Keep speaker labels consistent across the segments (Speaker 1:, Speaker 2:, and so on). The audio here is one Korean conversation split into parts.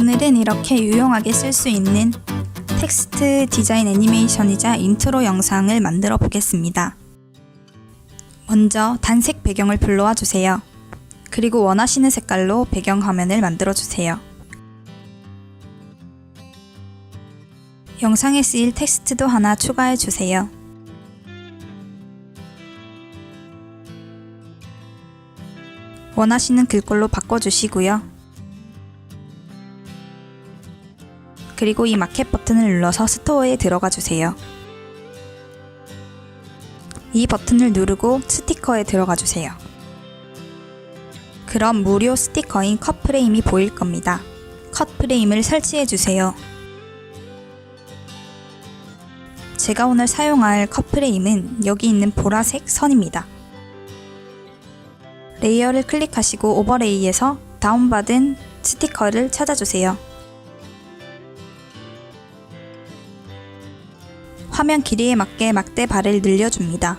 Speaker 1: 오늘은 이렇게 유용하게 쓸 수 있는 텍스트 디자인 애니메이션이자 인트로 영상을 만들어 보겠습니다. 먼저 단색 배경을 불러와 주세요. 그리고 원하시는 색깔로 배경 화면을 만들어 주세요. 영상에 쓰일 텍스트도 하나 추가해 주세요. 원하시는 글꼴로 바꿔주시고요. 그리고 이 마켓 버튼을 눌러서 스토어에 들어가 주세요. 이 버튼을 누르고 스티커에 들어가 주세요. 그럼 무료 스티커인 컷 프레임이 보일 겁니다. 컷 프레임을 설치해 주세요. 제가 오늘 사용할 컷 프레임은 여기 있는 보라색 선입니다. 레이어를 클릭하시고 오버레이에서 다운받은 스티커를 찾아주세요. 화면 길이에 맞게 막대발을 늘려줍니다.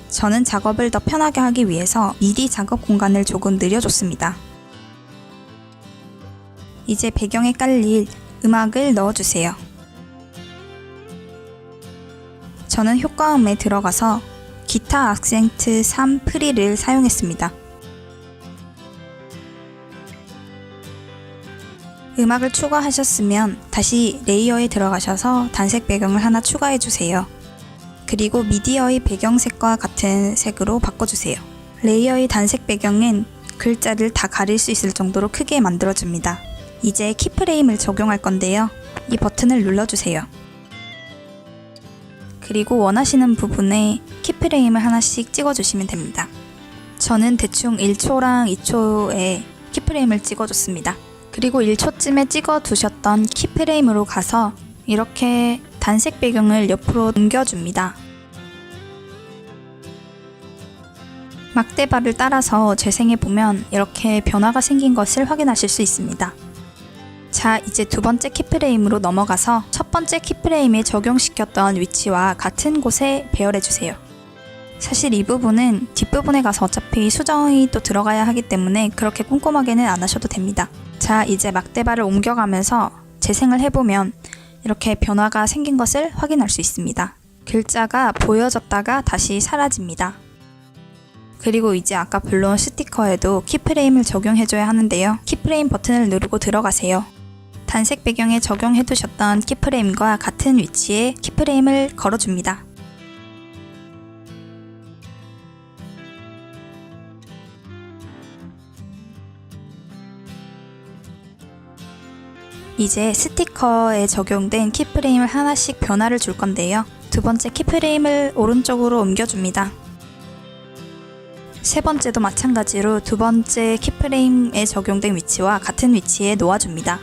Speaker 1: 저는 작업을 더 편하게 하기 위해서 미디 작업 공간을 조금 늘려줬습니다. 이제 배경에 깔릴 음악을 넣어주세요. 저는 효과음에 들어가서 기타 악센트 3 프리를 사용했습니다. 음악을 추가하셨으면 다시 레이어에 들어가셔서 단색 배경을 하나 추가해주세요. 그리고 미디어의 배경색과 같은 색으로 바꿔주세요. 레이어의 단색 배경은 글자를 다 가릴 수 있을 정도로 크게 만들어줍니다. 이제 키프레임을 적용할 건데요. 이 버튼을 눌러주세요. 그리고 원하시는 부분에 키프레임을 하나씩 찍어주시면 됩니다. 저는 대충 1초랑 2초에 키프레임을 찍어줬습니다. 그리고 1초쯤에 찍어두셨던 키프레임으로 가서 이렇게 단색 배경을 옆으로 옮겨줍니다. 막대발을 따라서 재생해보면 이렇게 변화가 생긴 것을 확인하실 수 있습니다. 자, 이제 두 번째 키프레임으로 넘어가서 첫 번째 키프레임에 적용시켰던 위치와 같은 곳에 배열해주세요. 사실 이 부분은 뒷부분에 가서 어차피 수정이 또 들어가야 하기 때문에 그렇게 꼼꼼하게는 안 하셔도 됩니다. 자, 이제 막대발을 옮겨가면서 재생을 해보면 이렇게 변화가 생긴 것을 확인할 수 있습니다. 글자가 보여졌다가 다시 사라집니다. 그리고 이제 아까 불러온 스티커에도 키프레임을 적용해줘야 하는데요. 키프레임 버튼을 누르고 들어가세요. 단색 배경에 적용해두셨던 키프레임과 같은 위치에 키프레임을 걸어줍니다. 이제 스티커에 적용된 키프레임을 하나씩 변화를 줄 건데요. 두 번째 키프레임을 오른쪽으로 옮겨줍니다. 세 번째도 마찬가지로 두 번째 키프레임에 적용된 위치와 같은 위치에 놓아줍니다.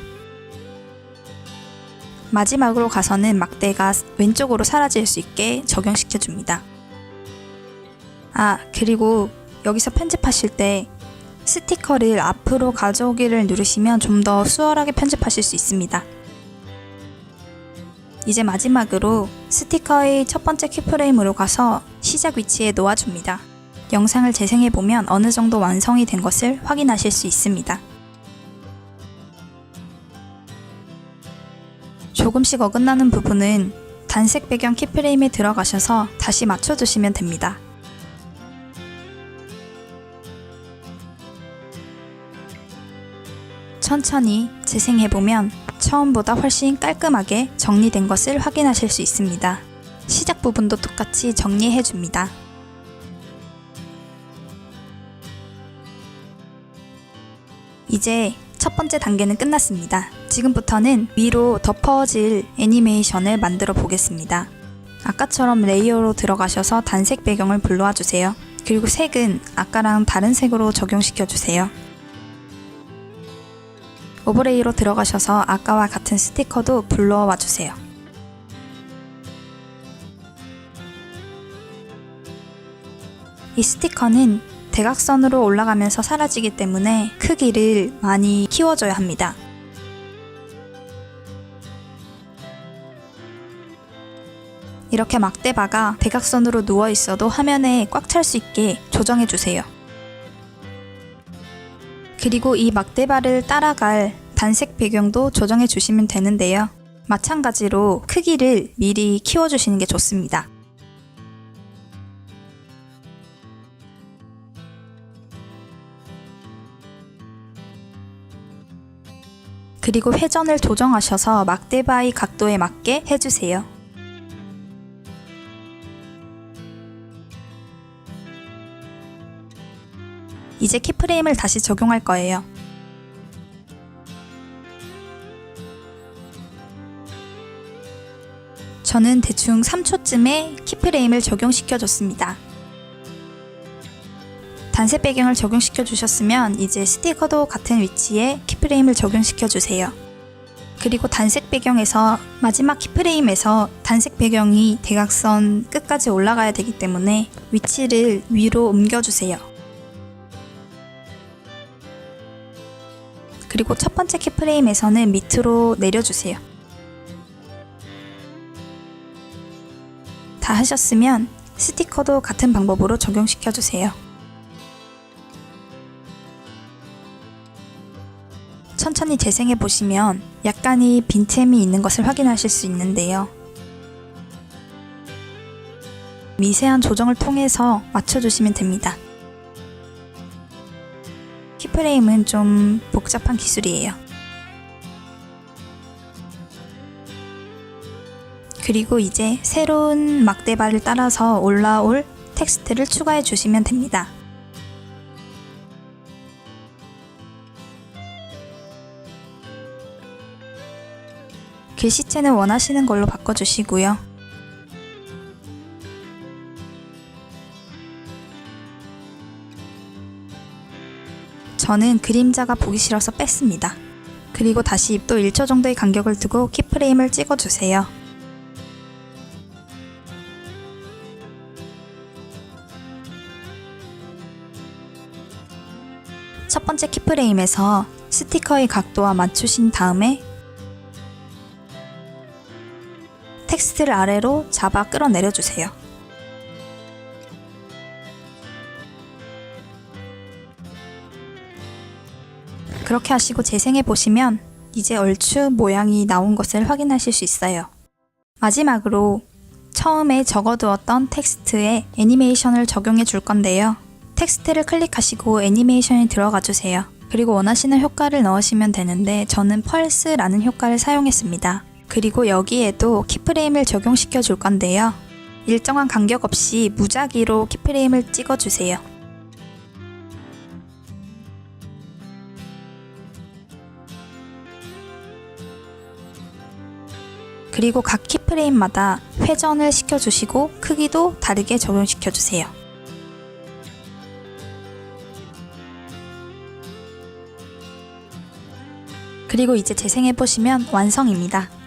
Speaker 1: 마지막으로 가서는 막대가 왼쪽으로 사라질 수 있게 적용시켜줍니다. 그리고 여기서 편집하실 때 스티커를 앞으로 가져오기를 누르시면 좀 더 수월하게 편집하실 수 있습니다. 이제 마지막으로 스티커의 첫 번째 키프레임으로 가서 시작 위치에 놓아줍니다. 영상을 재생해보면 어느 정도 완성이 된 것을 확인하실 수 있습니다. 조금씩 어긋나는 부분은 단색 배경 키프레임에 들어가셔서 다시 맞춰주시면 됩니다. 천천히 재생해보면 처음보다 훨씬 깔끔하게 정리된 것을 확인하실 수 있습니다. 시작 부분도 똑같이 정리해줍니다. 이제 첫 번째 단계는 끝났습니다. 지금부터는 위로 덮어질 애니메이션을 만들어 보겠습니다. 아까처럼 레이어로 들어가셔서 단색 배경을 불러와 주세요. 그리고 색은 아까랑 다른 색으로 적용시켜 주세요. 오버레이로 들어가셔서 아까와 같은 스티커도 불러와 주세요. 이 스티커는 대각선으로 올라가면서 사라지기 때문에 크기를 많이 키워줘야 합니다. 이렇게 막대바가 대각선으로 누워 있어도 화면에 꽉 찰 수 있게 조정해 주세요. 그리고 이 막대발을 따라갈 단색 배경도 조정해 주시면 되는데요. 마찬가지로 크기를 미리 키워주시는 게 좋습니다. 그리고 회전을 조정하셔서 막대바의 각도에 맞게 해주세요. 이제 키프레임을 다시 적용할 거예요. 저는 대충 3초쯤에 키프레임을 적용시켜줬습니다. 단색 배경을 적용시켜 주셨으면 이제 스티커도 같은 위치에 키프레임을 적용시켜 주세요. 그리고 단색 배경에서 마지막 키프레임에서 단색 배경이 대각선 끝까지 올라가야 되기 때문에 위치를 위로 옮겨주세요. 그리고 첫 번째 키프레임에서는 밑으로 내려주세요. 다 하셨으면 스티커도 같은 방법으로 적용시켜 주세요. 천천히 재생해 보시면 약간의 빈틈이 있는 것을 확인하실 수 있는데요. 미세한 조정을 통해서 맞춰주시면 됩니다. 키프레임은 좀 복잡한 기술이에요. 그리고 이제 새로운 막대발을 따라서 올라올 텍스트를 추가해 주시면 됩니다. 글씨체는 원하시는 걸로 바꿔주시고요. 저는 그림자가 보기 싫어서 뺐습니다. 그리고 다시 또 1초 정도의 간격을 두고 키프레임을 찍어주세요. 첫 번째 키프레임에서 스티커의 각도와 맞추신 다음에 텍스트를 아래로 잡아 끌어내려 주세요. 그렇게 하시고 재생해 보시면 이제 얼추 모양이 나온 것을 확인하실 수 있어요. 마지막으로 처음에 적어두었던 텍스트에 애니메이션을 적용해 줄 건데요. 텍스트를 클릭하시고 애니메이션에 들어가 주세요. 그리고 원하시는 효과를 넣으시면 되는데 저는 펄스라는 효과를 사용했습니다. 그리고 여기에도 키프레임을 적용시켜 줄 건데요. 일정한 간격 없이 무작위로 키프레임을 찍어 주세요. 그리고 각 키프레임마다 회전을 시켜주시고 크기도 다르게 적용시켜주세요. 그리고 이제 재생해보시면 완성입니다.